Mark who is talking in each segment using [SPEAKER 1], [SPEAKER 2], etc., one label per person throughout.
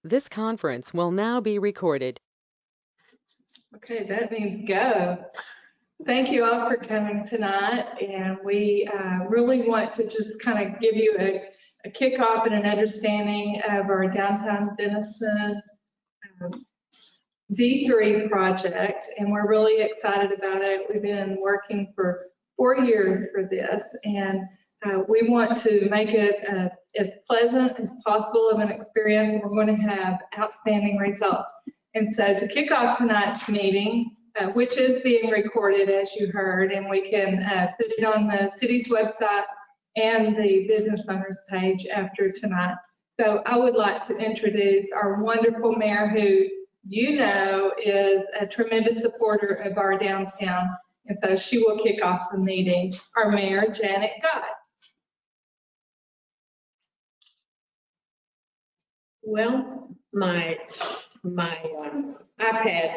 [SPEAKER 1] This conference will now be recorded.
[SPEAKER 2] Okay, that means go. Thank you all for coming tonight, and we really want to just kind of give you a kickoff and an understanding of our downtown Denison D3 project, and we're really excited about it. We've been working for 4 years for this, and we want to make it as pleasant as possible of an experience. We're going to have outstanding results. And so to kick off tonight's meeting, which is being recorded as you heard, and we can put it on the city's website and the business owners page after tonight. So I would like to introduce our wonderful mayor, who you know is a tremendous supporter of our downtown. And so she will kick off the meeting. Our mayor, Janet Gott.
[SPEAKER 3] Well, my iPad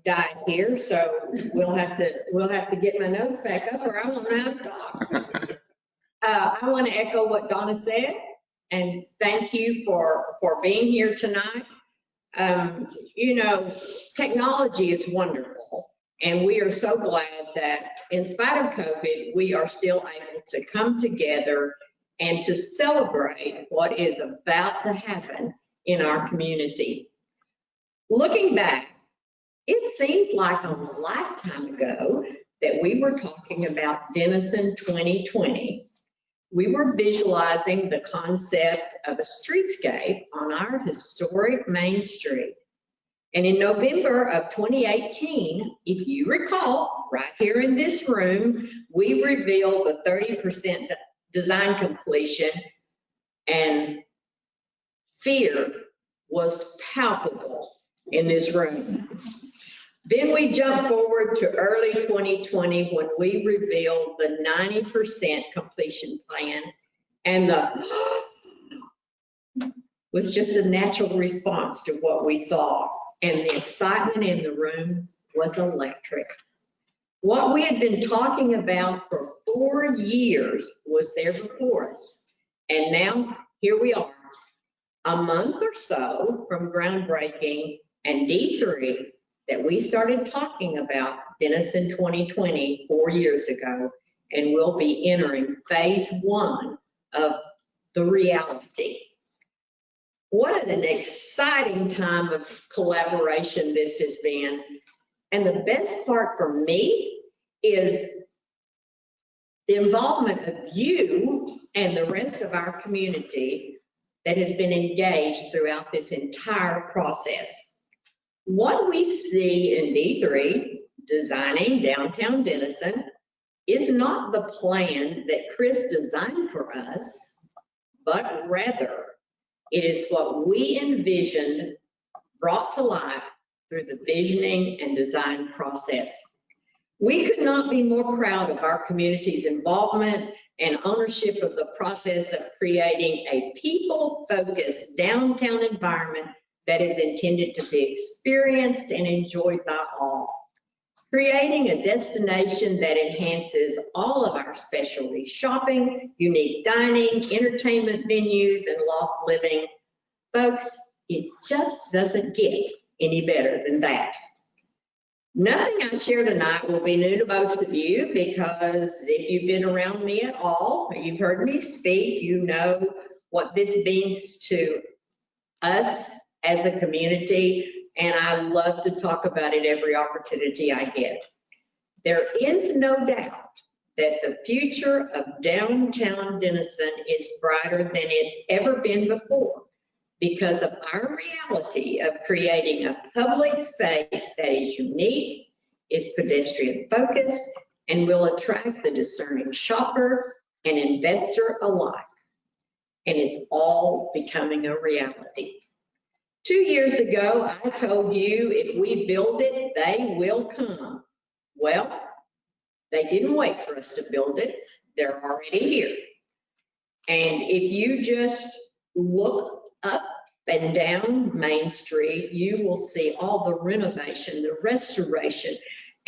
[SPEAKER 3] died here, so we'll have to get my notes back up, or I won't know how to talk. I want to echo what Donna said, and thank you for being here tonight. You know, technology is wonderful, and we are so glad that in spite of COVID, we are still able to come together and to celebrate what is about to happen in our community. Looking back, it seems like a lifetime ago that we were talking about Denison 2020. We were visualizing the concept of a streetscape on our historic Main Street. And in November of 2018, if you recall, right here in this room, we revealed the 30% design completion, and fear was palpable in this room. Then we jump forward to early 2020 when we revealed the 90% completion plan, and the was just a natural response to what we saw, and the excitement in the room was electric. What we had been talking about for 4 years was there before us, and now here we are, a month or so from groundbreaking and D3 that we started talking about Denison 2020 4 years ago, and we'll be entering phase 1 of the reality. What an exciting time of collaboration this has been. And the best part for me is the involvement of you and the rest of our community that has been engaged throughout this entire process. What we see in D3, designing downtown Denison, is not the plan that Chris designed for us, but rather it is what we envisioned brought to life through the visioning and design process. We could not be more proud of our community's involvement and ownership of the process of creating a people-focused downtown environment that is intended to be experienced and enjoyed by all. Creating a destination that enhances all of our specialty shopping, unique dining, entertainment venues, and loft living. Folks, it just doesn't get any better than that. Nothing I share tonight will be new to most of you, because if you've been around me at all, or you've heard me speak, you know what this means to us as a community, and I love to talk about it every opportunity I get. There is no doubt that the future of downtown Denison is brighter than it's ever been before, because of our reality of creating a public space that is unique, is pedestrian focused, and will attract the discerning shopper and investor alike. And it's all becoming a reality. 2 years ago, I told you if we build it, they will come. Well, they didn't wait for us to build it. They're already here. And if you just look up and down Main Street, you will see all the renovation, the restoration,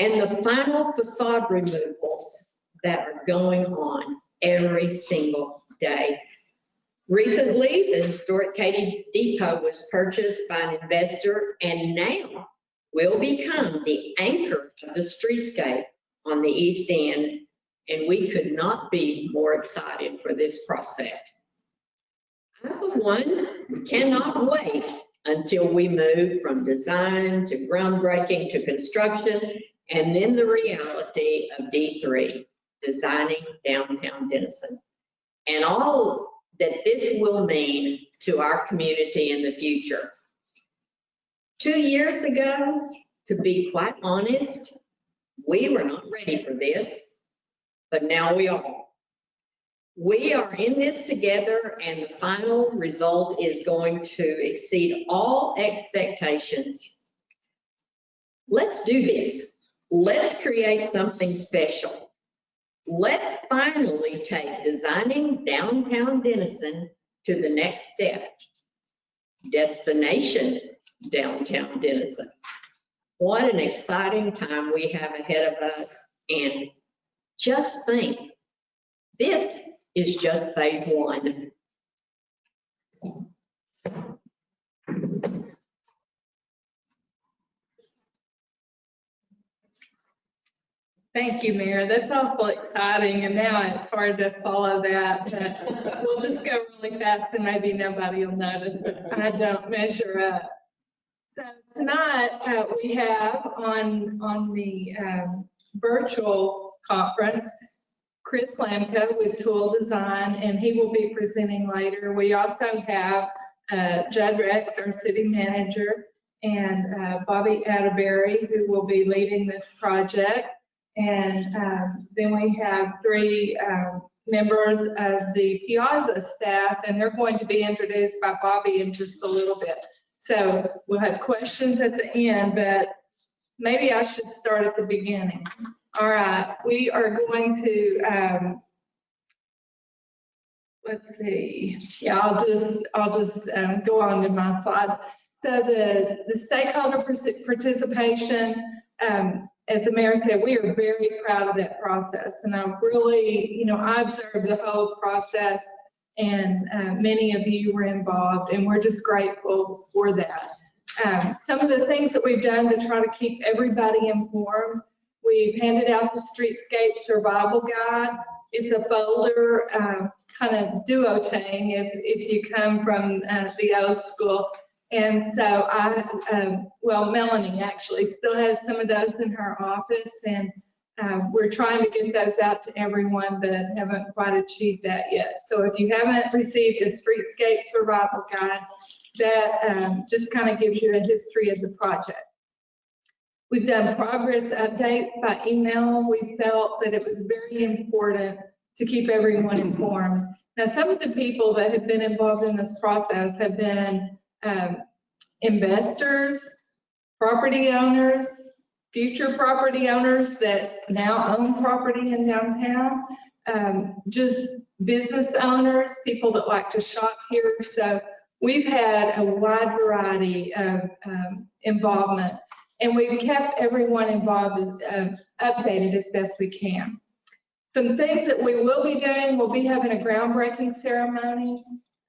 [SPEAKER 3] and the final facade removals that are going on every single day. Recently, the historic Katy Depot was purchased by an investor and now will become the anchor of the streetscape on the East End, and we could not be more excited for this prospect. I, for one, cannot wait until we move from design to groundbreaking to construction, and then the reality of D3, designing downtown Denison, and all that this will mean to our community in the future. 2 years ago, to be quite honest, we were not ready for this, but now we are. We are in this together, and the final result is going to exceed all expectations. Let's do this. Let's create something special. Let's finally take designing downtown Denison to the next step. Destination downtown Denison. What an exciting time we have ahead of us. And just think, this is just phase one.
[SPEAKER 2] Thank you, Mayor. That's awful exciting, and now it's hard to follow that. But we'll just go really fast and maybe nobody will notice that I don't measure up. So tonight we have on the virtual conference, Chris Lamco with Tool Design, and he will be presenting later. We also have Judd Rex, our city manager, and Bobby Atterbury, who will be leading this project. And then we have three members of the Piazza staff, and they're going to be introduced by Bobby in just a little bit. So we'll have questions at the end, but maybe I should start at the beginning. All right, we are going to, let's see. Yeah, I'll just go on to my slides. So the stakeholder participation, as the mayor said, we are very proud of that process. And I'm really, I observed the whole process, and many of you were involved, and we're just grateful for that. Some of the things that we've done to try to keep everybody informed, we've handed out the Streetscape Survival Guide. It's a folder, kind of duotang if you come from the old school. And so Melanie actually still has some of those in her office, and we're trying to get those out to everyone, but haven't quite achieved that yet. So if you haven't received a Streetscape Survival Guide, that just kind of gives you a history of the project. We've done progress updates by email. We felt that it was very important to keep everyone informed. Now, some of the people that have been involved in this process have been investors, property owners, future property owners that now own property in downtown, just business owners, people that like to shop here. So we've had a wide variety of involvement, and we've kept everyone involved, updated as best we can. Some things that we will be doing, we'll be having a groundbreaking ceremony.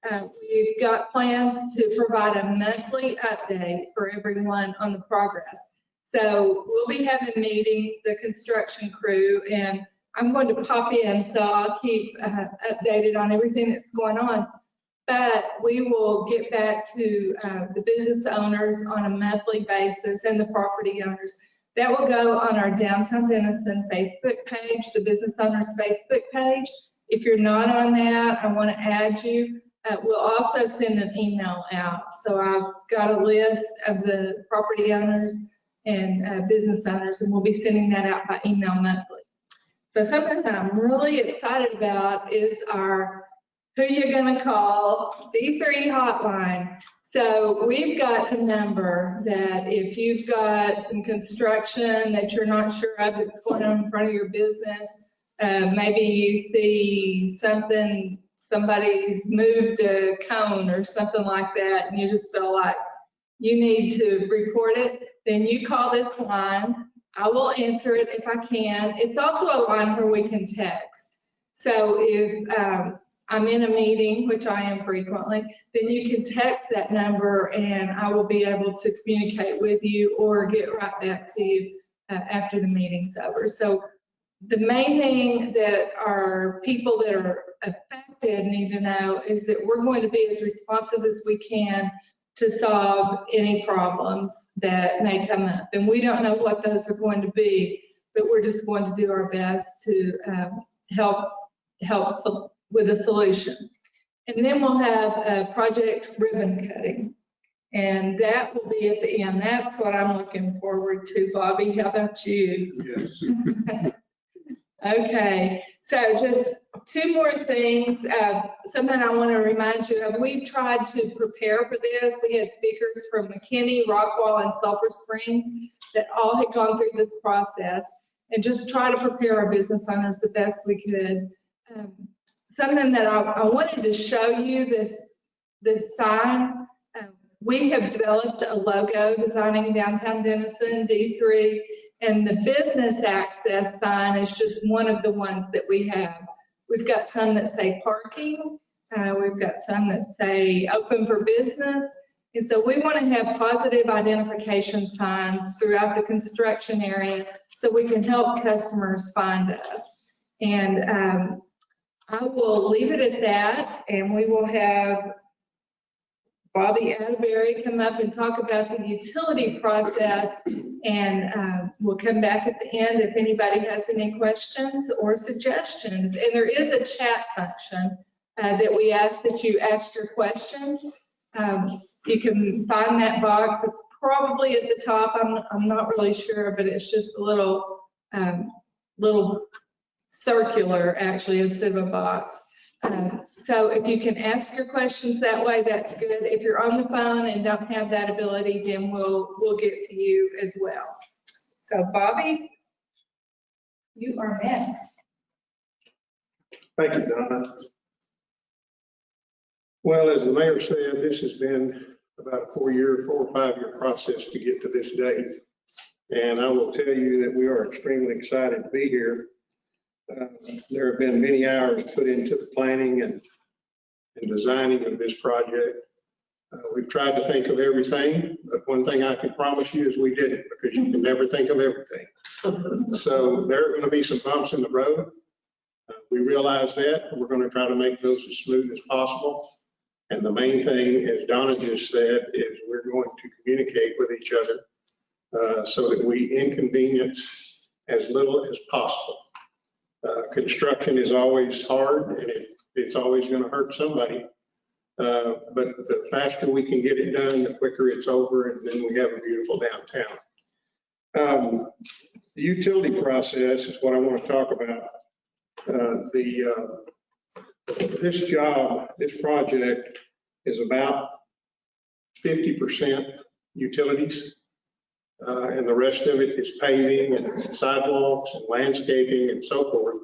[SPEAKER 2] We've got plans to provide a monthly update for everyone on the progress. So we'll be having meetings, the construction crew, and I'm going to pop in, so I'll keep updated on everything that's going on. But we will get back to the business owners on a monthly basis and the property owners. That will go on our Downtown Denison Facebook page, the business owners Facebook page. If you're not on that, I want to add you. We'll also send an email out. So I've got a list of the property owners and business owners, and we'll be sending that out by email monthly. So something that I'm really excited about is our Who You're Gonna Call D3 hotline. So we've got a number that if you've got some construction that you're not sure of that's going on in front of your business, maybe you see something, somebody's moved a cone or something like that, and you just feel like you need to report it, then you call this line. I will answer it if I can. It's also a line where we can text. So if I'm in a meeting, which I am frequently, then you can text that number and I will be able to communicate with you or get right back to you after the meeting's over. So the main thing that our people that are affected need to know is that we're going to be as responsive as we can to solve any problems that may come up. And we don't know what those are going to be, but we're just going to do our best to help with a solution. And then we'll have a project ribbon cutting. And that will be at the end. That's what I'm looking forward to. Bobby, how about you?
[SPEAKER 4] Yes.
[SPEAKER 2] Okay, so just two more things. Something I want to remind you of. We've tried to prepare for this. We had speakers from McKinney, Rockwall, and Sulphur Springs that all had gone through this process and just try to prepare our business owners the best we could. Something that I wanted to show you, this sign. We have developed a logo, Designing Downtown Denison, D3, and the business access sign is just one of the ones that we have. We've got some that say parking. We've got some that say open for business. And so we want to have positive identification signs throughout the construction area so we can help customers find us. And I will leave it at that, and we will have Bobby Atterbury come up and talk about the utility process, and we'll come back at the end if anybody has any questions or suggestions. And there is a chat function that we ask that you ask your questions. You can find that box. It's probably at the top. I'm not really sure, but it's just a little circular, actually, instead of a box. So if you can ask your questions that way, that's good. If you're on the phone and don't have that ability, then we'll get to you as well. So Bobby, you are next.
[SPEAKER 4] Thank you, Donna. Well, as the mayor said, this has been about a 4 or 5 year process to get to this day. And I will tell you that we are extremely excited to be here. There have been many hours put into the planning and designing of this project. We've tried to think of everything, but one thing I can promise you is we didn't, because you can never think of everything. So there are going to be some bumps in the road. We realize that, and we're going to try to make those as smooth as possible. And the main thing, as Donna just said, is we're going to communicate with each other so that we inconvenience as little as possible. Construction is always hard, and it's always going to hurt somebody. But the faster we can get it done, the quicker it's over, and then we have a beautiful downtown. The utility process is what I want to talk about. This project is about 50% utilities. And the rest of it is paving and sidewalks and landscaping and so forth.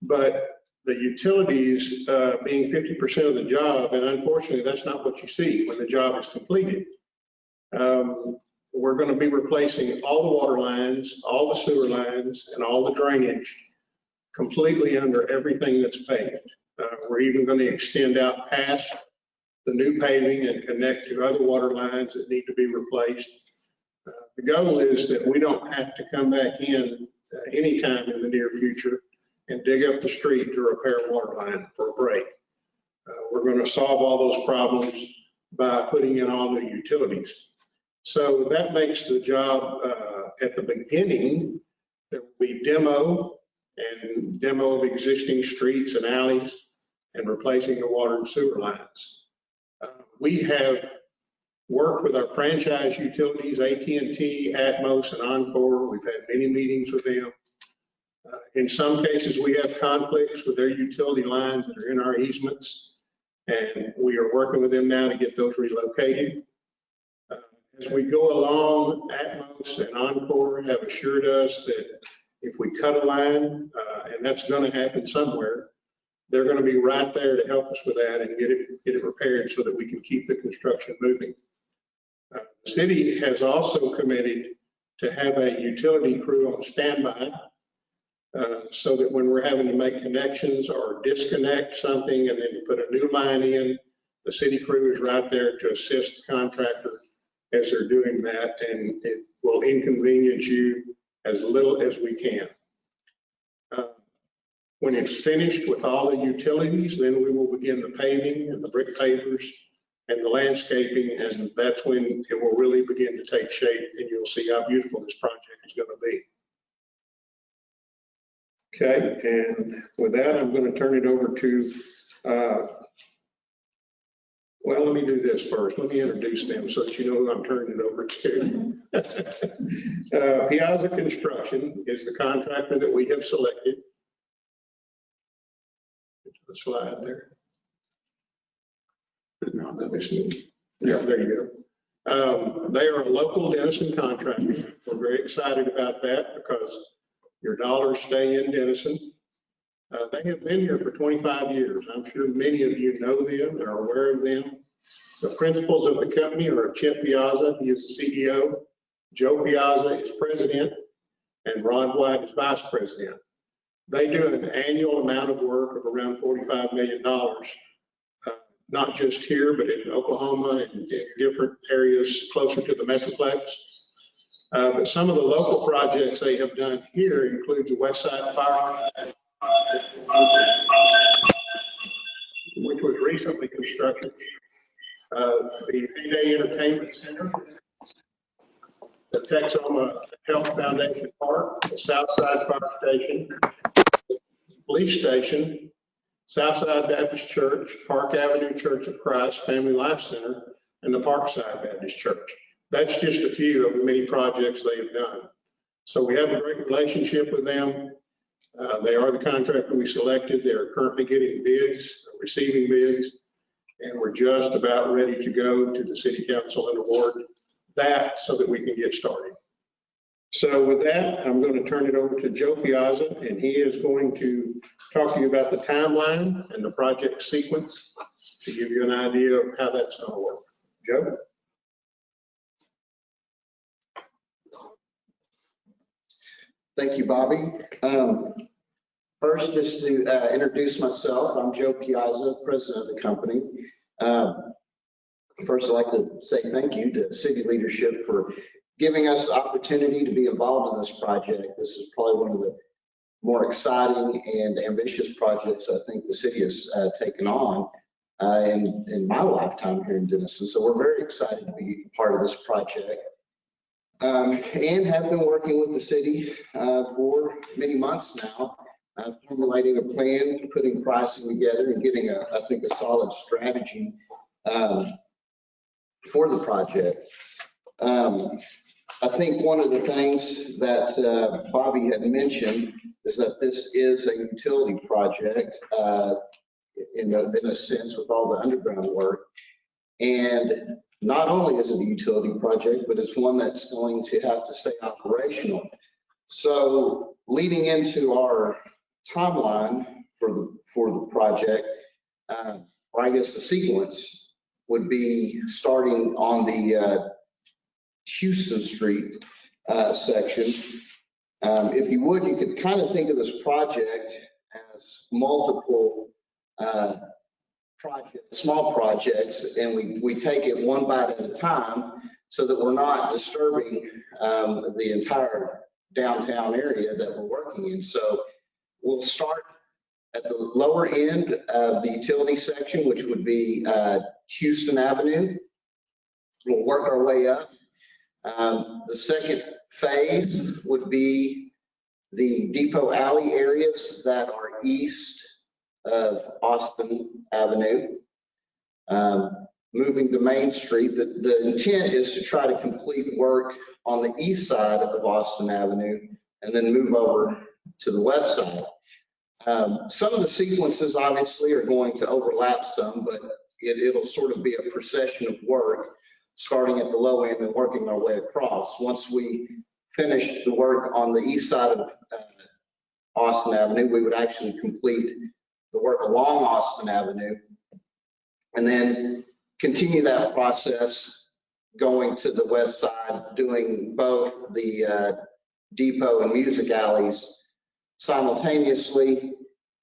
[SPEAKER 4] But the utilities being 50% of the job, and unfortunately that's not what you see when the job is completed. We're going to be replacing all the water lines, all the sewer lines, and all the drainage completely under everything that's paved. We're even going to extend out past the new paving and connect to other water lines that need to be replaced. The goal is that we don't have to come back in anytime in the near future and dig up the street to repair a water line for a break. We're going to solve all those problems by putting in all the utilities. So that makes the job at the beginning, there will be demo of existing streets and alleys and replacing the water and sewer lines. We have worked with our franchise utilities, AT&T, Atmos, and Encore. We've had many meetings with them. In some cases, we have conflicts with their utility lines that are in our easements, and we are working with them now to get those relocated. As we go along, Atmos and Encore have assured us that if we cut a line, and that's going to happen somewhere, they're going to be right there to help us with that and get it repaired so that we can keep the construction moving. The city has also committed to have a utility crew on standby so that when we're having to make connections or disconnect something and then put a new line in, the city crew is right there to assist the contractor as they're doing that, and it will inconvenience you as little as we can. When it's finished with all the utilities, then we will begin the paving and the brick pavers and the landscaping, and that's when it will really begin to take shape, and you'll see how beautiful this project is going to be. Okay, and with that, I'm going to turn it over to, well, let me do this first. Let me introduce them so that you know who I'm turning it over to. Piazza Construction is the contractor that we have selected. Get to the slide there. No, let me see. Yeah, there you go. They are a local Denison contractor. We're very excited about that because your dollars stay in Denison. They have been here for 25 years. I'm sure many of you know them and are aware of them. The principals of the company are Chip Piazza, he is the CEO. Joe Piazza is president, and Ron White is vice president. They do an annual amount of work of around $45 million, not just here, but in Oklahoma and in different areas closer to the Metroplex. But some of the local projects they have done here include the West Side Fire, which was recently constructed, the Heyday Entertainment Center, the Texoma Health Foundation Park, the Southside Fire Station, the police station, Southside Baptist Church, Park Avenue Church of Christ, Family Life Center, and the Parkside Baptist Church. That's just a few of the many projects they have done. So we have a great relationship with them. They are the contractor we selected. They are currently getting bids, receiving bids, and we're just about ready to go to the city council and award that so that we can get started. So with that, I'm going to turn it over to Joe Piazza, and he is going to talk to you about the timeline and the project sequence to give you an idea of how that's going to work. Joe?
[SPEAKER 5] Thank you, Bobby. First, just to introduce myself, I'm Joe Piazza, president of the company. First, I'd like to say thank you to city leadership for giving us the opportunity to be involved in this project. This is probably one of the more exciting and ambitious projects I think the city has taken on in my lifetime here in Denison. So we're very excited to be part of this project. And have been working with the city for many months now, formulating a plan, putting pricing together, and getting, I think, a solid strategy for the project. I think one of the things that Bobby had mentioned is that this is a utility project in a sense with all the underground work. And not only is it a utility project, but it's one that's going to have to stay operational. So leading into our timeline for the project, or I guess the sequence would be starting on the Houston Street section. If you would, you could kind of think of this project as multiple small projects, and we take it one bite at a time so that we're not disturbing the entire downtown area that we're working in. So we'll start at the lower end of the utility section, which would be Houston Avenue. We'll work our way up. The second phase would be the Depot Alley areas that are east of Austin Avenue. Moving to Main Street, the intent is to try to complete work on the east side of Austin Avenue and then move over to the west side. Some of the sequences obviously are going to overlap some, but it'll sort of be a procession of work starting at the low end and working our way across. Once we finish the work on the east side of Austin Avenue, we would actually complete the work along Austin Avenue and then continue that process going to the west side, doing both the Depot and Music Alleys simultaneously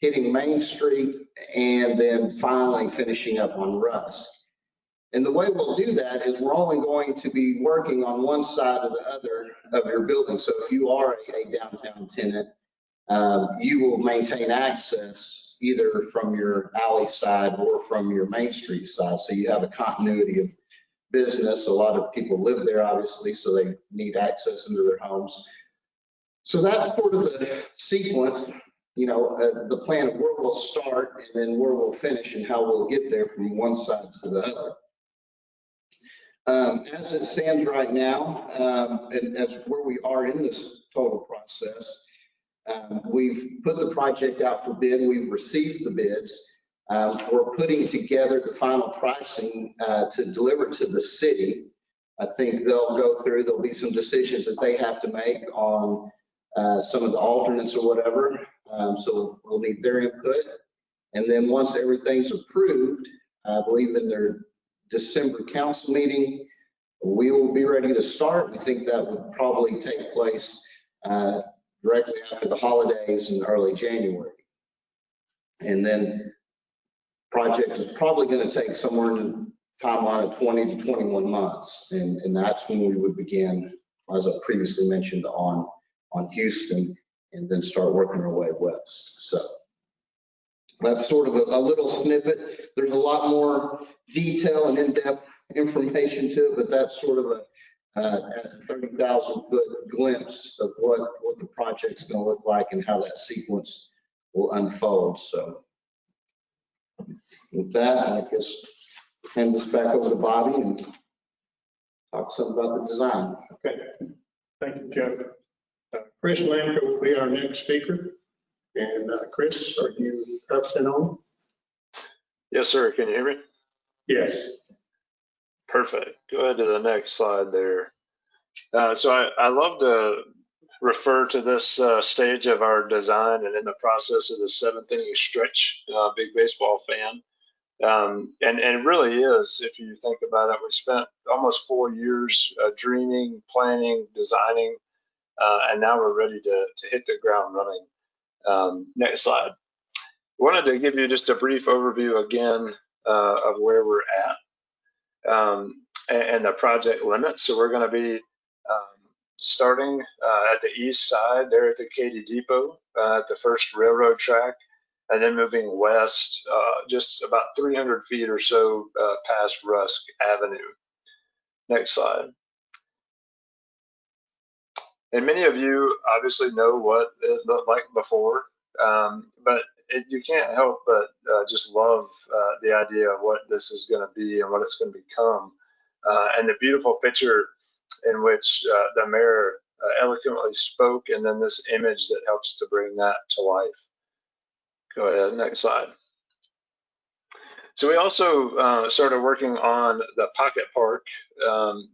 [SPEAKER 5] hitting Main Street and then finally finishing up on Rusk. And the way we'll do that is we're only going to be working on one side or the other of your building. So if you are a downtown tenant, you will maintain access either from your alley side or from your Main Street side. So you have a continuity of business. A lot of people live there, obviously, so they need access into their homes. So that's sort of the sequence, the plan of where we'll start and then where we'll finish and how we'll get there from one side to the other. As it stands right now, and as where we are in this total process, we've put the project out for bid. We've received the bids. We're putting together the final pricing to deliver to the city. I think they'll go through, there'll be some decisions that they have to make on some of the alternates or whatever. So we'll need their input. And then once everything's approved, I believe in their December council meeting, we will be ready to start. We think that would probably take place directly after the holidays in early January. And then project is probably going to take somewhere in the timeline of 20 to 21 months. And that's when we would begin, as I previously mentioned, on Houston, and then start working our way west. So that's sort of a little snippet. There's a lot more detail and in-depth information to it, but that's sort of a 30,000 foot glimpse of what the project's going to look like and how that sequence will unfold. So with that, I guess hand this back over to Bobby and talk some about the design.
[SPEAKER 4] Okay, thank you, Joe. Chris Lamka will be our next speaker. And Chris, are you up and on?
[SPEAKER 6] Yes, sir. Can you hear me?
[SPEAKER 4] Yes.
[SPEAKER 6] Perfect. Go ahead to the next slide there. So I love to refer to this stage of our design and in the process of the seventh inning stretch. Big baseball fan. And it really is, if you think about it, we spent almost 4 years dreaming, planning, designing, and now we're ready to hit the ground running. Next slide. Wanted to give you just a brief overview again of where we're at and the project limits. So we're going to be starting at the east side there at the Katy Depot at the first railroad track, and then moving west just about 300 feet or so past Rusk Avenue. Next slide. And many of you obviously know what it looked like before, but you can't help but just love the idea of what this is going to be and what it's going to become. And the beautiful picture in which the mayor eloquently spoke, and then this image that helps to bring that to life. Go ahead, next slide. So we also started working on the Pocket Park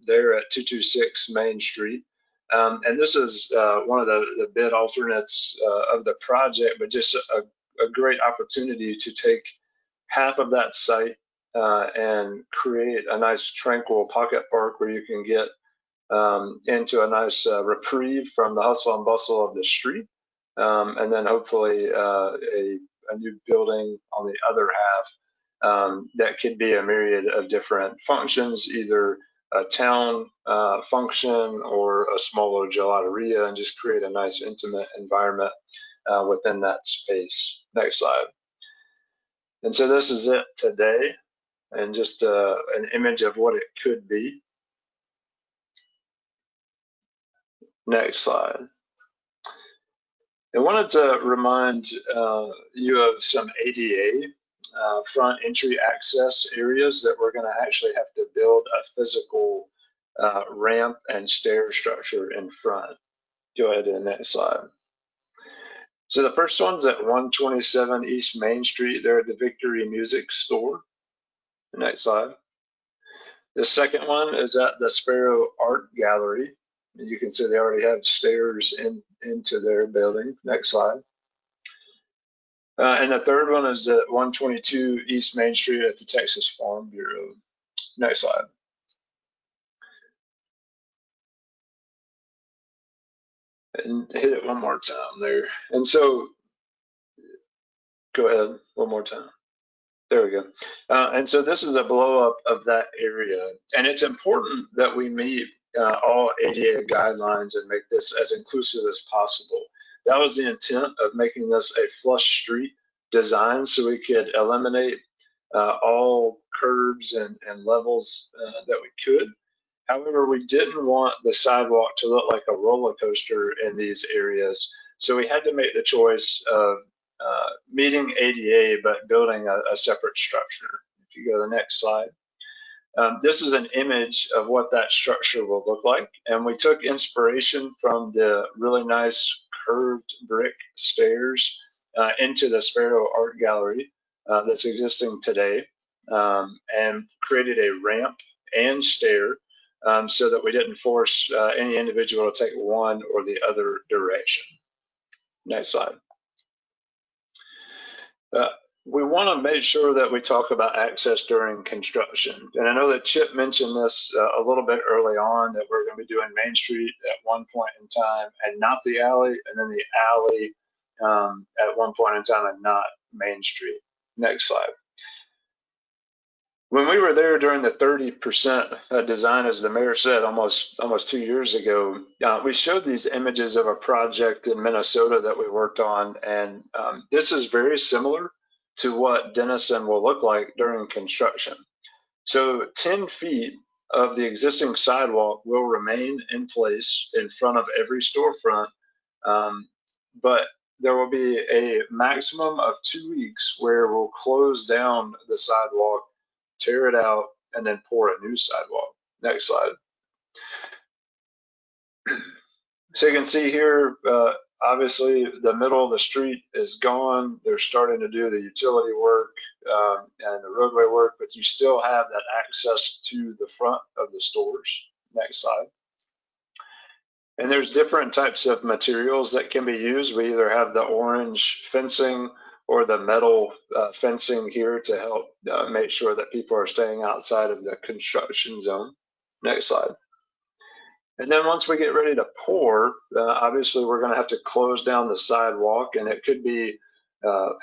[SPEAKER 6] there at 226 Main Street. And this is one of the bid alternates of the project, but just a great opportunity to take half of that site and create a nice tranquil pocket park where you can get into a nice reprieve from the hustle and bustle of the street, and then hopefully a new building on the other half that could be a myriad of different functions, either a town function or a smaller gelateria, and just create a nice intimate environment within that space. Next slide. And so this is it today, and just an image of what it could be. Next slide. I wanted to remind you of some ADA front entry access areas that we're going to actually have to build a physical ramp and stair structure in front. Go ahead to the next slide. So the first one's at 127 East Main Street there at the Victory Music Store. The next slide. The second one is at the Sparrow Art Gallery. You can see they already have stairs into their building. Next slide. And the third one is at 122 East Main Street at the Texas Farm Bureau. Next slide. And hit it one more time there. And so, go ahead one more time. There we go. And so this is a blow up of that area. And it's important that we meet all ADA guidelines and make this as inclusive as possible. That was the intent of making this a flush street design so we could eliminate all curbs and levels that we could. However, we didn't want the sidewalk to look like a roller coaster in these areas. So we had to make the choice of meeting ADA, but building a separate structure. If you go to the next slide. This is an image of what that structure will look like. And we took inspiration from the really nice curved brick stairs into the Sparrow Art Gallery that's existing today, and created a ramp and stair so that we didn't force any individual to take one or the other direction. Next slide. We want to make sure that we talk about access during construction. And I know that Chip mentioned this a little bit early on, that we're going to be doing Main Street at one point in time and not the alley, and then the alley at one point in time and not Main Street. Next slide. When we were there during the 30% design, as the mayor said, almost 2 years ago, we showed these images of a project in Minnesota that we worked on, and this is very similar to what Denison will look like during construction. So 10 feet of the existing sidewalk will remain in place in front of every storefront, but there will be a maximum of 2 weeks where we'll close down the sidewalk, tear it out, and then pour a new sidewalk. Next slide. So you can see here, obviously the middle of the street is gone. They're starting to do the utility work and the roadway work, but you still have that access to the front of the stores. Next slide. And there's different types of materials that can be used. We either have the orange fencing or the metal fencing here to help make sure that people are staying outside of the construction zone. Next slide. And then once we get ready to pour, obviously we're going to have to close down the sidewalk, and it could be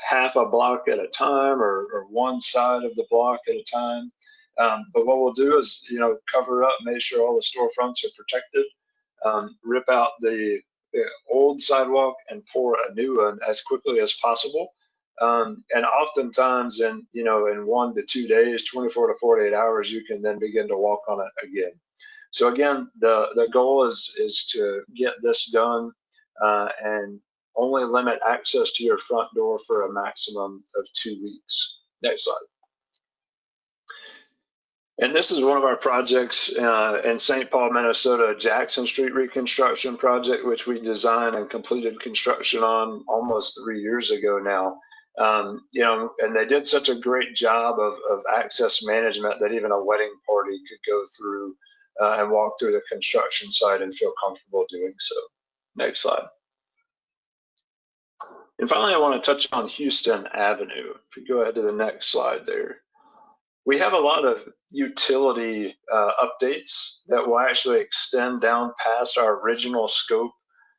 [SPEAKER 6] half a block at a time or one side of the block at a time. But what we'll do is, cover up, make sure all the storefronts are protected, rip out the old sidewalk and pour a new one as quickly as possible. And oftentimes in 1 to 2 days, 24 to 48 hours, you can then begin to walk on it again. So again, the goal is to get this done and only limit access to your front door for a maximum of 2 weeks. Next slide. And this is one of our projects in St. Paul, Minnesota, Jackson Street Reconstruction Project, which we designed and completed construction on almost 3 years ago now. And they did such a great job of access management that even a wedding party could go through and walk through the construction site and feel comfortable doing so. Next slide. And finally, I want to touch on Houston Avenue. If you go ahead to the next slide there. We have a lot of utility updates that will actually extend down past our original scope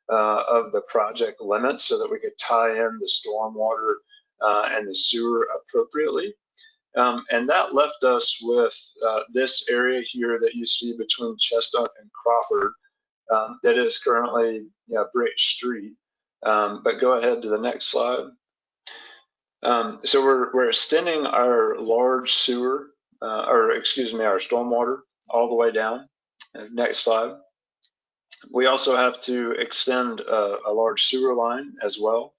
[SPEAKER 6] of the project limits so that we could tie in the stormwater and the sewer appropriately. And that left us with this area here that you see between Chestnut and Crawford that is currently Brick Street. But go ahead to the next slide. So we're extending our large sewer, our stormwater all the way down. Next slide. We also have to extend a large sewer line as well.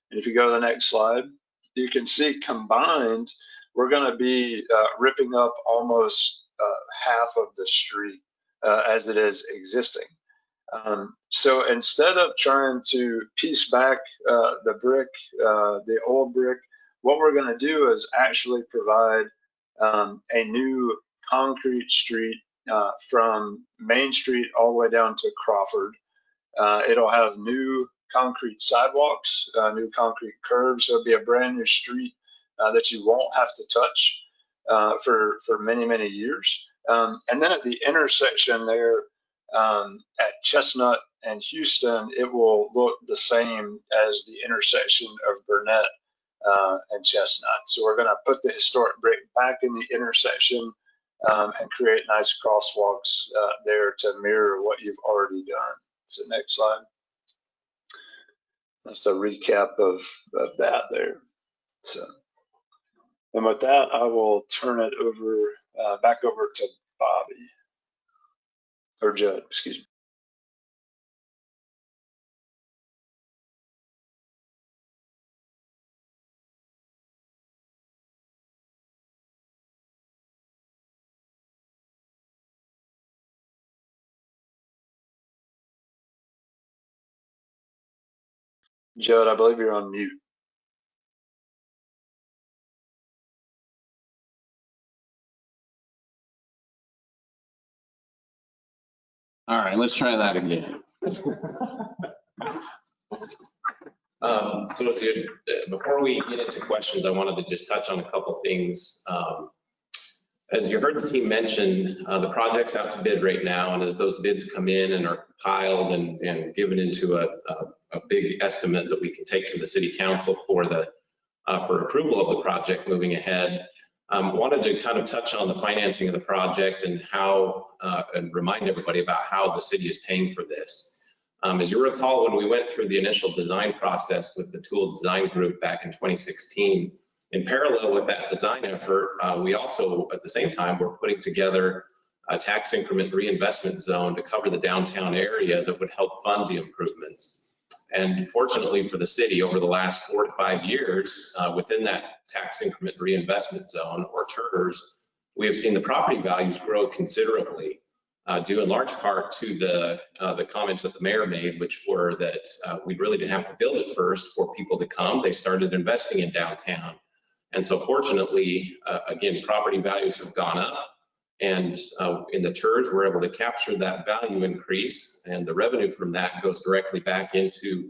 [SPEAKER 6] And if you go to the next slide, you can see combined, we're going to be ripping up almost half of the street as it is existing. So instead of trying to piece back the brick, the old brick, what we're going to do is actually provide a new concrete street from Main Street all the way down to Crawford. It'll have new concrete sidewalks, new concrete curbs. So it'll be a brand new street that you won't have to touch for many, many years. And then at the intersection there at Chestnut and Houston, it will look the same as the intersection of Burnett and Chestnut. So we're going to put the historic brick back in the intersection and create nice crosswalks there to mirror what you've already done. So next slide. That's a recap of that there. So, and with that, I will turn it over back over to Bobby, or Judd, excuse me. Judd, I believe you're on mute.
[SPEAKER 7] All right, let's try that again. So before we get into questions, I wanted to just touch on a couple things. As you heard the team mention, the project's out to bid right now, and as those bids come in and are compiled and given into a big estimate that we can take to the city council for approval of the project moving ahead, wanted to kind of touch on the financing of the project and and remind everybody about how the city is paying for this. As you recall, when we went through the initial design process with the Tool Design Group back in 2016, in parallel with that design effort, we also, at the same time, were putting together a tax increment reinvestment zone to cover the downtown area that would help fund the improvements. And fortunately for the city, over the last 4 to 5 years, within that tax increment reinvestment zone, or TIRZ, we have seen the property values grow considerably, due in large part to the comments that the mayor made, which were that we really didn't have to build it first for people to come. They started investing in downtown. And so fortunately, again, property values have gone up, and in the TIRZ, we're able to capture that value increase, and the revenue from that goes directly back into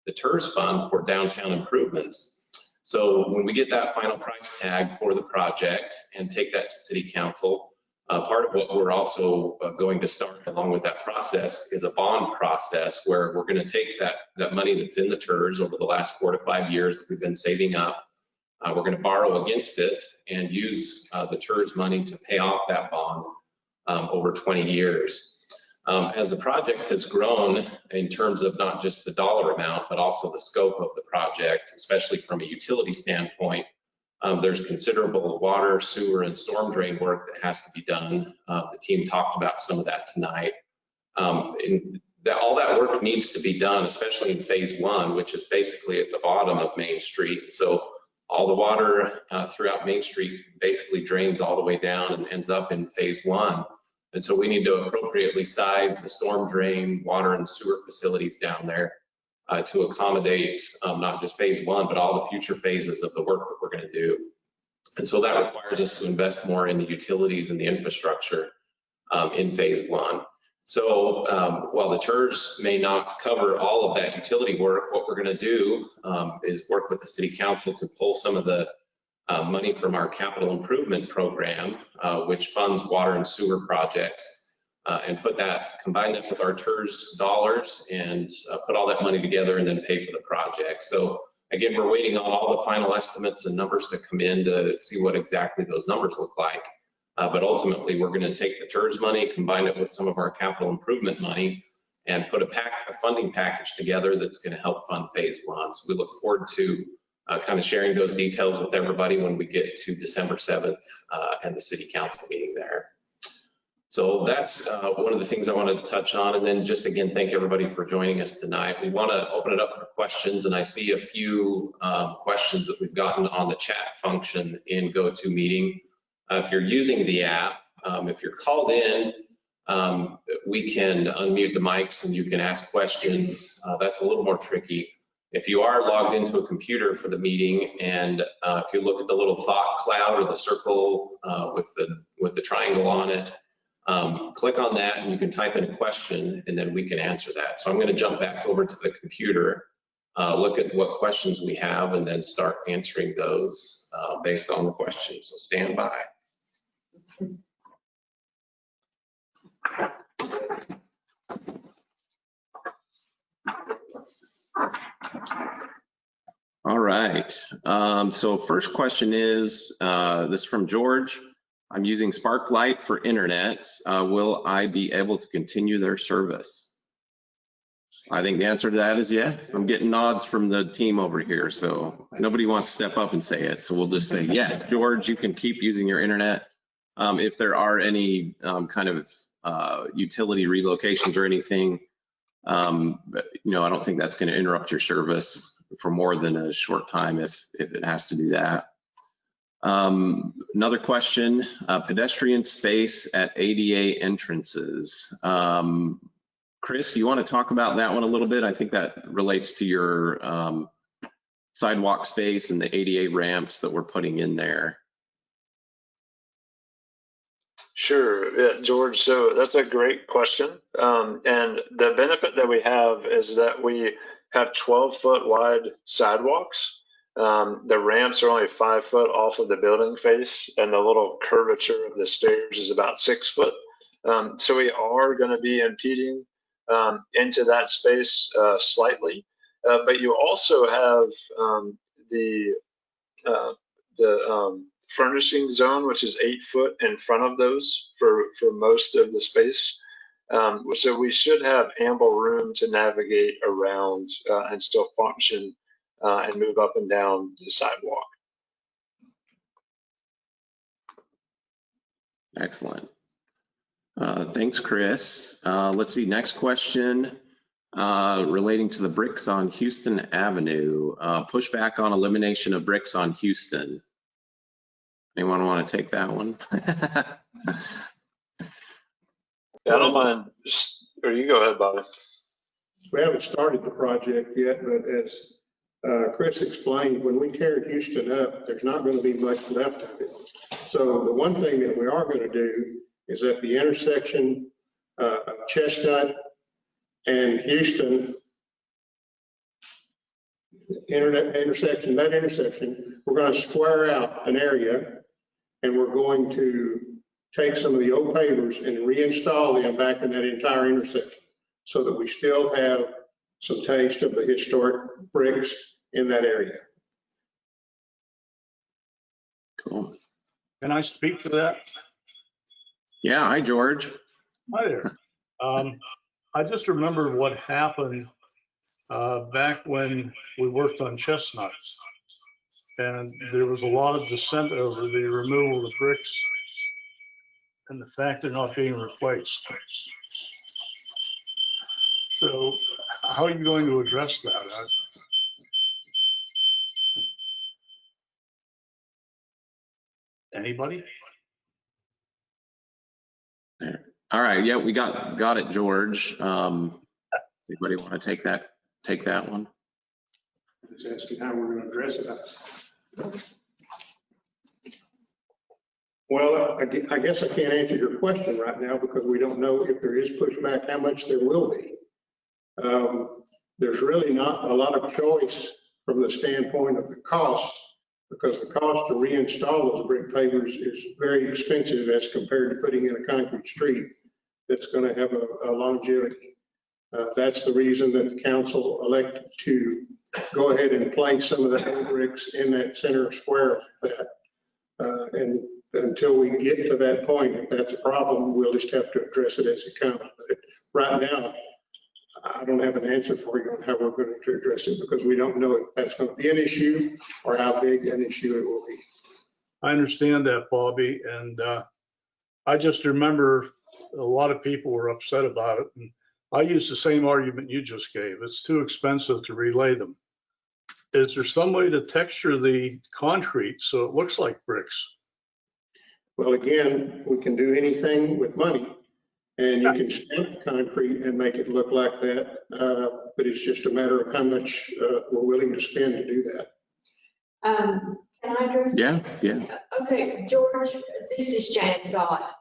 [SPEAKER 7] the TIRZ fund for downtown improvements. So when we get that final price tag for the project and take that to city council, part of what we're also going to start along with that process is a bond process where we're going to take that money that's in the TIRZ over the last 4 to 5 years that we've been saving up. We're going to borrow against it and use the TIRZ money to pay off that bond over 20 years. As the project has grown in terms of not just the dollar amount, but also the scope of the project, especially from a utility standpoint, there's considerable water, sewer, and storm drain work that has to be done. The team talked about some of that tonight. All that work needs to be done, especially in phase 1, which is basically at the bottom of Main Street. So all the water throughout Main Street basically drains all the way down and ends up in phase 1. And so we need to appropriately size the storm drain, water, and sewer facilities down there to accommodate not just phase 1, but all the future phases of the work that we're going to do. And so that requires us to invest more in the utilities and the infrastructure in phase 1. So while the TIRZ may not cover all of that utility work, what we're going to do is work with the city council to pull some of the money from our capital improvement program, which funds water and sewer projects, and combine that with our TIRZ dollars and put all that money together and then pay for the project. So again, we're waiting on all the final estimates and numbers to come in to see what exactly those numbers look like. But ultimately, we're going to take the TIRZ money, combine it with some of our capital improvement money, and put a funding package together that's going to help fund phase 1. So we look forward to kind of sharing those details with everybody when we get to December 7th and the city council meeting there. So that's one of the things I wanted to touch on. And then just again, thank everybody for joining us tonight. We want to open it up for questions, and I see a few questions that we've gotten on the chat function in GoToMeeting. If you're using the app, if you're called in, we can unmute the mics and you can ask questions. That's a little more tricky. If you are logged into a computer for the meeting, and if you look at the little thought cloud or the circle with the triangle on it, click on that and you can type in a question and then we can answer that. So I'm going to jump back over to the computer, look at what questions we have, and then start answering those based on the questions. So stand by. right. So first question is, this is from George. I'm using Sparklight for internet. Will I be able to continue their service? I think the answer to that is yes. I'm getting nods from the team over here, so nobody wants to step up and say it. So we'll just say, yes, George, you can keep using your internet. If there are any kind of utility relocations or anything, but, you know, I don't think that's going to interrupt your service for more than a short time if it has to do that. Another question, pedestrian space at ADA entrances. Chris, do you want to talk about that one a little bit? I think that relates to your sidewalk space and the ADA ramps that we're putting in there.
[SPEAKER 6] Sure, yeah, George. So that's a great question. And the benefit that we have is that we have 12-foot wide sidewalks. The ramps are only 5 foot off of the building face, and the little curvature of the stairs is about 6 foot. So we are going to be impeding into that space slightly. But you also have the furnishing zone, which is 8 foot in front of those for most of the space. So we should have ample room to navigate around and still function and move up and down the sidewalk.
[SPEAKER 7] Excellent. Thanks, Chris. Let's see, next question relating to the bricks on Houston Avenue. Pushback on elimination of bricks on Houston. Anyone want to take that one?
[SPEAKER 6] Yeah, I don't mind. Or you go ahead, Bobby.
[SPEAKER 4] We haven't started the project yet, but as Chris explained, when we tear Houston up, there's not going to be much left of it. So the one thing that we are going to do is at the intersection of Chestnut and Houston, intersection, we're going to square out an area, and we're going to take some of the old pavers and reinstall them back in that entire intersection so that we still have some taste of the historic bricks in that area.
[SPEAKER 7] Cool.
[SPEAKER 8] Can I speak to that?
[SPEAKER 7] Yeah, hi, George.
[SPEAKER 8] Hi there. I just remembered what happened back when we worked on Chestnuts. And there was a lot of dissent over the removal of bricks and the fact they're not being replaced. So how are you going to address that? Anybody?
[SPEAKER 7] All right, yeah, we got it, George. Anybody want to take that one?
[SPEAKER 4] Just asking how we're going to address it. Well, I guess I can't answer your question right now because we don't know if there is pushback, how much there will be. There's really not a lot of choice from the standpoint of the cost, because the cost to reinstall those brick pavers is very expensive as compared to putting in a concrete street that's going to have a longevity. That's the reason that the council elected to go ahead and place some of the old bricks in that center square like that. And until we get to that point, if that's a problem, we'll just have to address it as it comes. But right now, I don't have an answer for you on how we're going to address it because we don't know if that's going to be an issue or how big an issue it will be.
[SPEAKER 8] I understand that, Bobby, and I just remember a lot of people were upset about it. And I used the same argument you just gave. It's too expensive to relay them. Is there some way to texture the concrete so it looks like bricks?
[SPEAKER 4] Well, again, we can do anything with money, and you can stamp the concrete and make it look like that, but it's just a matter of how much we're willing to spend to do that.
[SPEAKER 3] Can I address?
[SPEAKER 7] Yeah.
[SPEAKER 3] Okay, George, this is Janet Gott.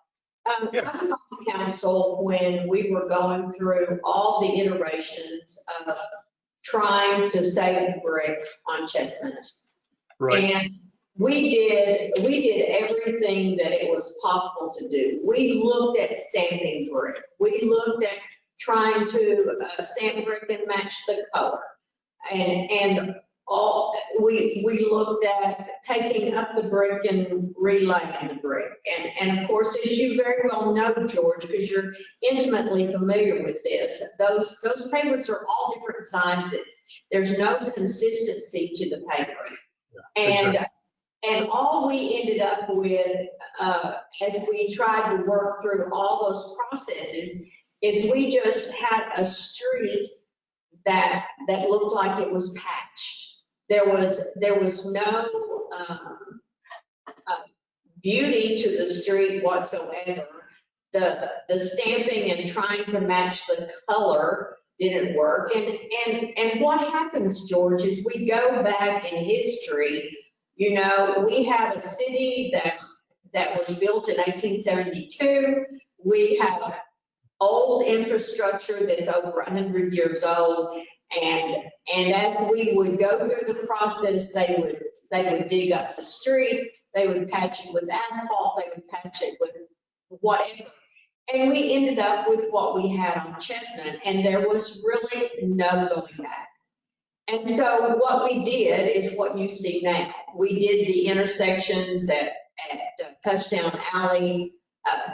[SPEAKER 3] I was on the council when we were going through all the iterations of trying to save brick on Chestnut.
[SPEAKER 8] Right.
[SPEAKER 3] And we did everything that it was possible to do. We looked at stamping brick. We looked at trying to stamp brick and match the color. And we looked at taking up the brick and relaying the brick. And of course, as you very well know, George, because you're intimately familiar with this, those papers are all different sizes. There's no consistency to the paper. And all we ended up with, as we tried to work through all those processes, is we just had a street that looked like it was patched. There was no beauty to the street whatsoever. The stamping and trying to match the color didn't work. And what happens, George, is we go back in history. You know, we have a city that was built in 1872. We have old infrastructure that's over 100 years old. And as we would go through the process, they would dig up the street, they would patch it with asphalt, they would patch it with whatever. And we ended up with what we had on Chestnut, and there was really no going back. And so what we did is what you see now. We did the intersections at Touchdown Alley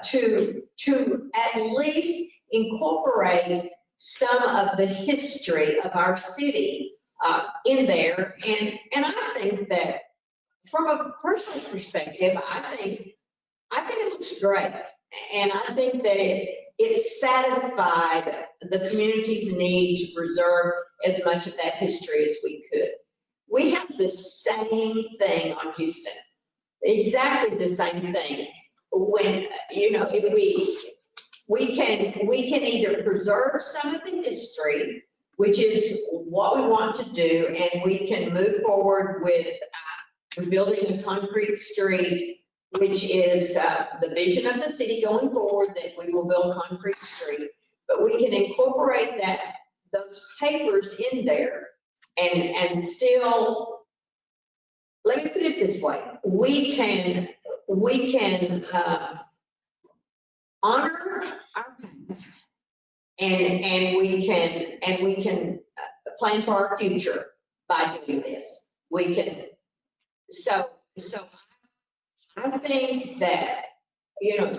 [SPEAKER 3] to at least incorporate some of the history of our city in there. And I think that from a personal perspective, I think it looks great. And I think that it satisfied the community's need to preserve as much of that history as we could. We have the same thing on Houston, exactly the same thing. When, you know, if we can either preserve some of the history, which is what we want to do, and we can move forward with building a concrete street, which is the vision of the city going forward, that we will build concrete streets, but we can incorporate those papers in there and still, let me put it this way, we can honor our past and we can plan for our future by doing this. We can, so I think that, you know,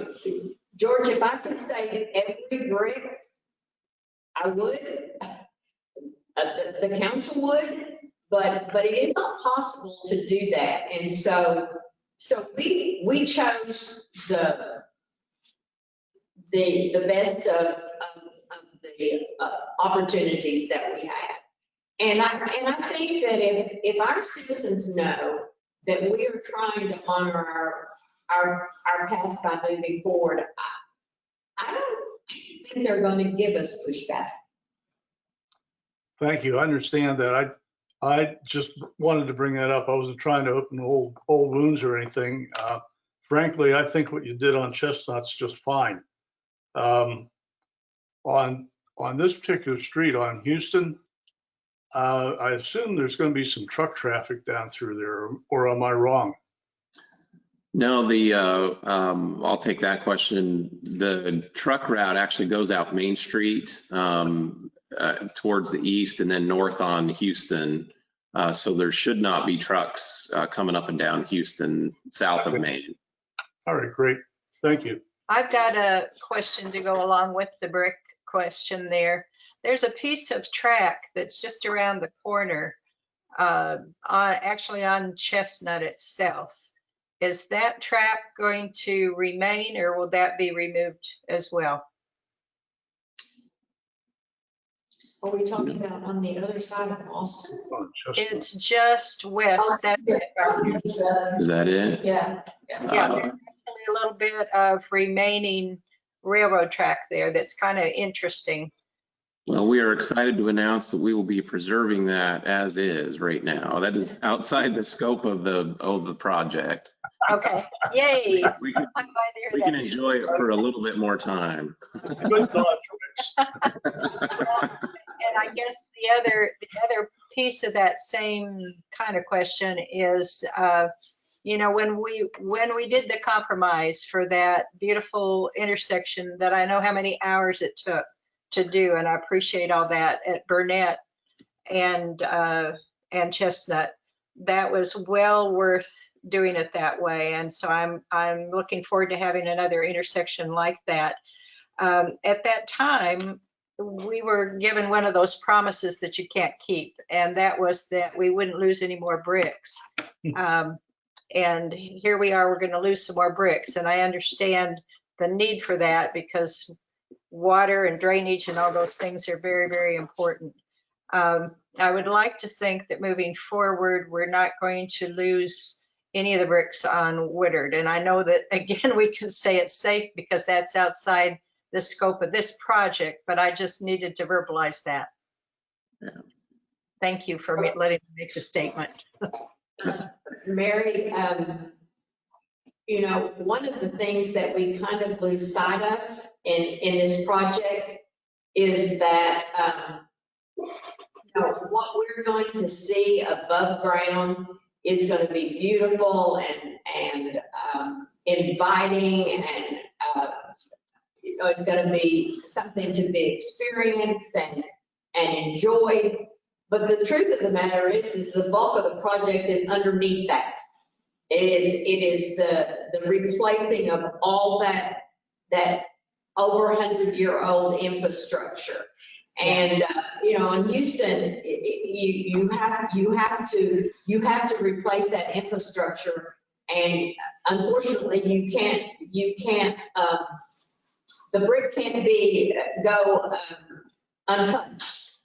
[SPEAKER 3] George, if I could save every brick, I would. The council would, but it is not possible to do that. And so we chose the best of the opportunities that we had. And I think that if our citizens know that we are trying to honor our past by moving forward, I don't think they're going to give us pushback.
[SPEAKER 8] Thank you. I understand that. I just wanted to bring that up. I wasn't trying to open old wounds or anything. Frankly, I think what you did on Chestnut's just fine. On this particular street on Houston, I assume there's going to be some truck traffic down through there, or am I wrong?
[SPEAKER 7] No, I'll take that question. The truck route actually goes out Main Street towards the east and then north on Houston. So there should not be trucks coming up and down Houston south of Main.
[SPEAKER 8] All right, great. Thank you.
[SPEAKER 9] I've got a question to go along with the brick question there. There's a piece of track that's just around the corner, actually on Chestnut itself. Is that track going to remain, or will that be removed as well?
[SPEAKER 3] Are we talking about on the other side of Austin?
[SPEAKER 9] It's just west. That's it.
[SPEAKER 7] Is that it?
[SPEAKER 3] Yeah.
[SPEAKER 9] Yeah, there's a little bit of remaining railroad track there that's kind of interesting.
[SPEAKER 7] Well, we are excited to announce that we will be preserving that as is right now. That is outside the scope of the project.
[SPEAKER 9] Okay, yay.
[SPEAKER 7] We can,
[SPEAKER 9] I'm glad to hear
[SPEAKER 7] we
[SPEAKER 9] that.
[SPEAKER 7] can enjoy it for a little bit more time.
[SPEAKER 8] Good thought, Rex.
[SPEAKER 9] And I guess the other piece of that same kind of question is, you know, when we did the compromise for that beautiful intersection that I know how many hours it took to do, and I appreciate all that at Burnett and and Chestnut. That was well worth doing it that way. And so I'm looking forward to having another intersection like that. At that time, we were given one of those promises that you can't keep, and that was that we wouldn't lose any more bricks. And here we are, we're going to lose some more bricks. And I understand the need for that because water and drainage and all those things are very, very important. I would like to think that moving forward, we're not going to lose any of the bricks on Woodard. And I know that, again, we can say it's safe because that's outside the scope of this project, but I just needed to verbalize that.
[SPEAKER 10] Yeah.
[SPEAKER 9] Thank you for letting me make the statement.
[SPEAKER 3] Mary, you know, one of the things that we kind of lose sight of in this project is that you know, what we're going to see above ground is going to be beautiful and inviting, and you know, it's going to be something to be experienced and enjoyed. But the truth of the matter is the bulk of the project is underneath that. It is the replacing of all that over 100-year-old infrastructure. And you know, in Houston, you have to replace that infrastructure, and unfortunately, you can't. The brick can't go untouched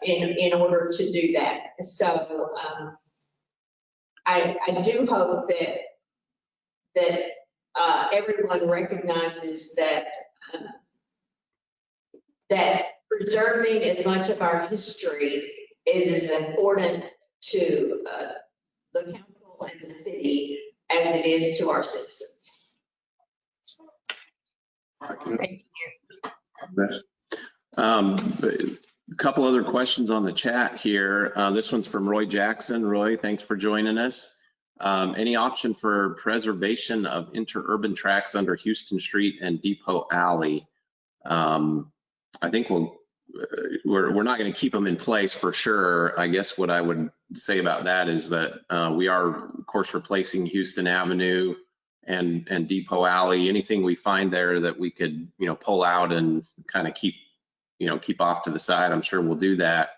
[SPEAKER 3] in order to do that. So I do hope that everyone recognizes that that preserving as much of our history is as important to the council and the city as it is to our citizens.
[SPEAKER 9] Thank you.
[SPEAKER 10] A couple other questions on the chat here. This one's from Roy Jackson. Roy, thanks for joining us. Any option for preservation of interurban tracks under Houston Street and Depot Alley? I think we're not going to keep them in place for sure. I guess what I would say about that is that we are, of course, replacing Houston Avenue and Depot Alley. Anything we find there that we could, you know, pull out and kind of keep off to the side, I'm sure we'll do that.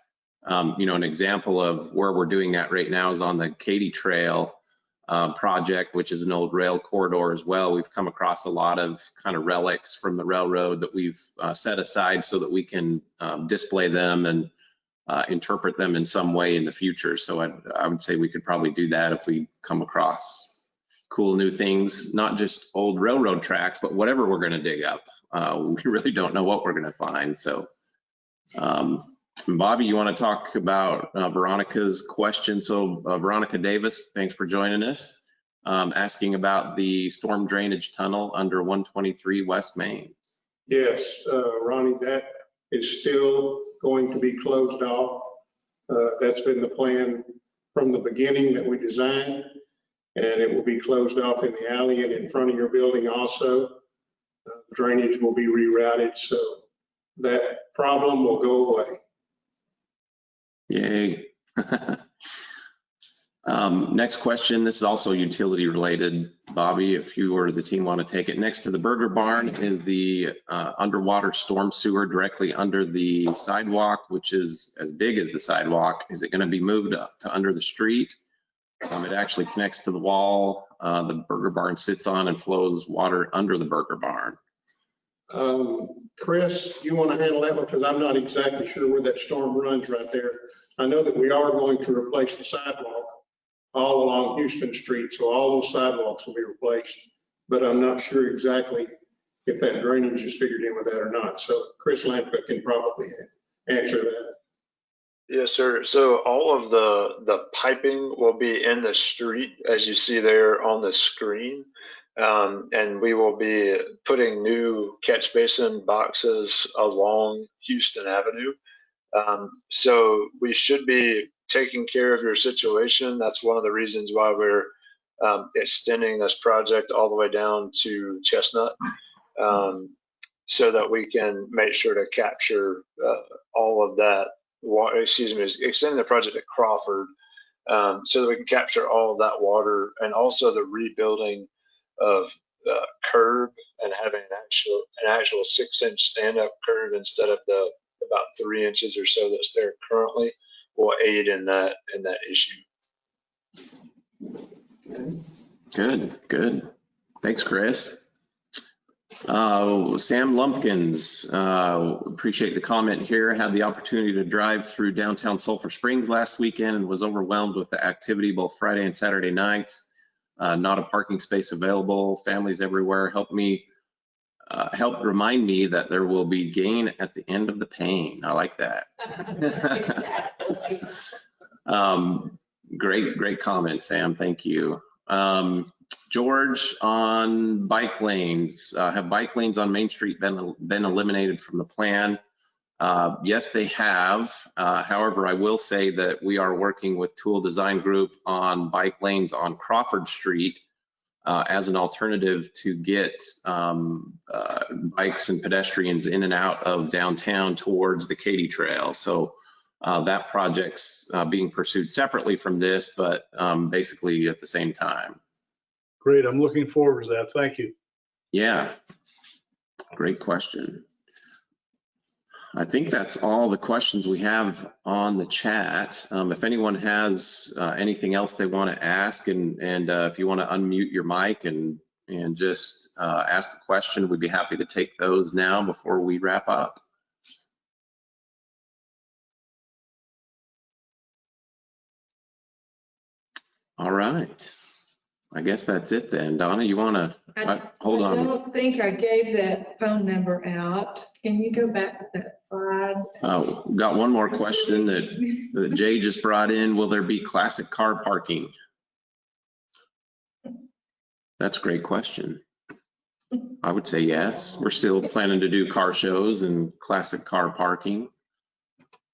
[SPEAKER 10] You know, an example of where we're doing that right now is on the Katy Trail project, which is an old rail corridor as well. We've come across a lot of kind of relics from the railroad that we've set aside so that we can display them and interpret them in some way in the future. So I would say we could probably do that if we come across cool new things, not just old railroad tracks, but whatever we're going to dig up. We really don't know what we're going to find. So Bobby, you want to talk about Veronica's question? So Veronica Davis, thanks for joining us, asking about the storm drainage tunnel under 123 West Main.
[SPEAKER 4] Yes, Ronnie, that is still going to be closed off. That's been the plan from the beginning that we designed, and it will be closed off in the alley and in front of your building also. Drainage will be rerouted, so that problem will go away.
[SPEAKER 10] Yay. Next question, this is also utility related. Bobby, if you or the team want to take it. Next to the Burger Barn is the underwater storm sewer directly under the sidewalk, which is as big as the sidewalk. Is it going to be moved up to under the street? It actually connects to the wall the Burger Barn sits on and flows water under the Burger Barn.
[SPEAKER 4] Chris, you want to handle that one? Because I'm not exactly sure where that storm runs right there. I know that we are going to replace the sidewalk all along Houston Street, so all those sidewalks will be replaced, but I'm not sure exactly if that drainage is figured in with that or not. So Chris Lampa can probably answer that.
[SPEAKER 6] Yes, sir. So all of the piping will be in the street, as you see there on the screen. And we will be putting new catch basin boxes along Houston Avenue. So we should be taking care of your situation. That's one of the reasons why we're extending this project all the way down to Chestnut, so that we can make sure to capture all of that water, extending the project at Crawford so that we can capture all of that water, and also the rebuilding of the curb and having an actual 6-inch stand-up curb instead of the about 3 inches or so that's there currently will aid in that issue.
[SPEAKER 10] Good. Thanks, Chris. Sam Lumpkins, appreciate the comment here. Had the opportunity to drive through downtown Sulphur Springs last weekend and was overwhelmed with the activity both Friday and Saturday nights. Not a parking space available. Families everywhere. Helped remind me that there will be gain at the end of the pain. I like that. Great comment, Sam. Thank you. George, on bike lanes, have bike lanes on Main Street been eliminated from the plan? Yes, they have. However, I will say that we are working with Tool Design Group on bike lanes on Crawford Street as an alternative to get bikes and pedestrians in and out of downtown towards the Katy Trail. So that project's being pursued separately from this, but basically at the same time.
[SPEAKER 8] Great, I'm looking forward to that. Thank you.
[SPEAKER 10] Yeah, great question. I think that's all the questions we have on the chat. If anyone has anything else they want to ask, and if you want to unmute your mic and just ask the question, we'd be happy to take those now before we wrap up. All right. I guess that's it then. Donna, you want to hold on?
[SPEAKER 2] I don't think I gave that phone number out. Can you go back to that slide?
[SPEAKER 10] Oh, got one more question that Jay just brought in. Will there be classic car parking? That's a great question. I would say yes. We're still planning to do car shows and classic car parking.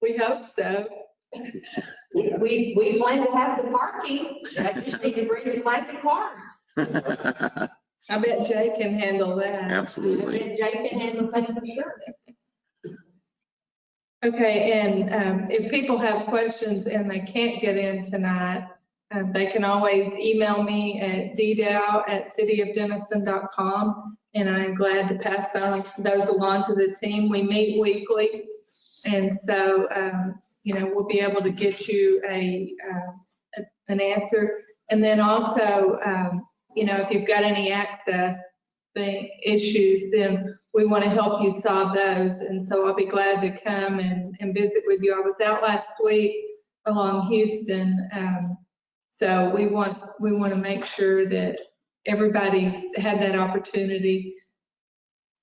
[SPEAKER 2] We hope so.
[SPEAKER 3] We plan to have the parking. I just need to bring the classic cars.
[SPEAKER 2] I bet Jay can handle that.
[SPEAKER 10] Absolutely.
[SPEAKER 3] I bet Jay can handle that.
[SPEAKER 2] Okay, and if people have questions and they can't get in tonight, they can always email me at ddow@cityofdenison.com, and I'm glad to pass those along to the team. We meet weekly, and so we'll be able to get you an answer. And then also, if you've got any access issues, then we want to help you solve those. And so I'll be glad to come and visit with you. I was out last week along Houston. So we want to make sure that everybody's had that opportunity.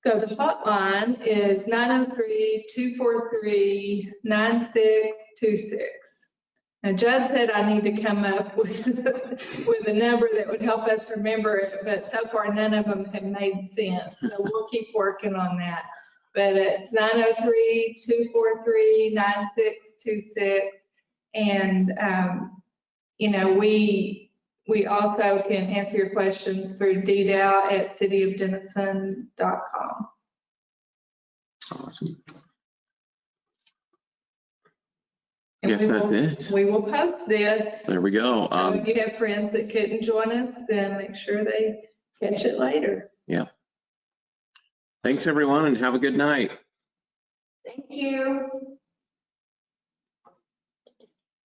[SPEAKER 2] So the hotline is 903-243-9626. Now Judd said I need to come up with a number that would help us remember it, but so far none of them have made sense. So we'll keep working on that. But it's 903-243-9626. And, we also can answer your questions through ddow@cityofdenison.com.
[SPEAKER 10] Awesome.
[SPEAKER 2] And
[SPEAKER 10] Guess that's it.
[SPEAKER 2] We will post this.
[SPEAKER 10] There we go.
[SPEAKER 2] So if you have friends that couldn't join us, then make sure they catch it later.
[SPEAKER 10] Yeah. Thanks, everyone, and have a good night.
[SPEAKER 3] Thank you.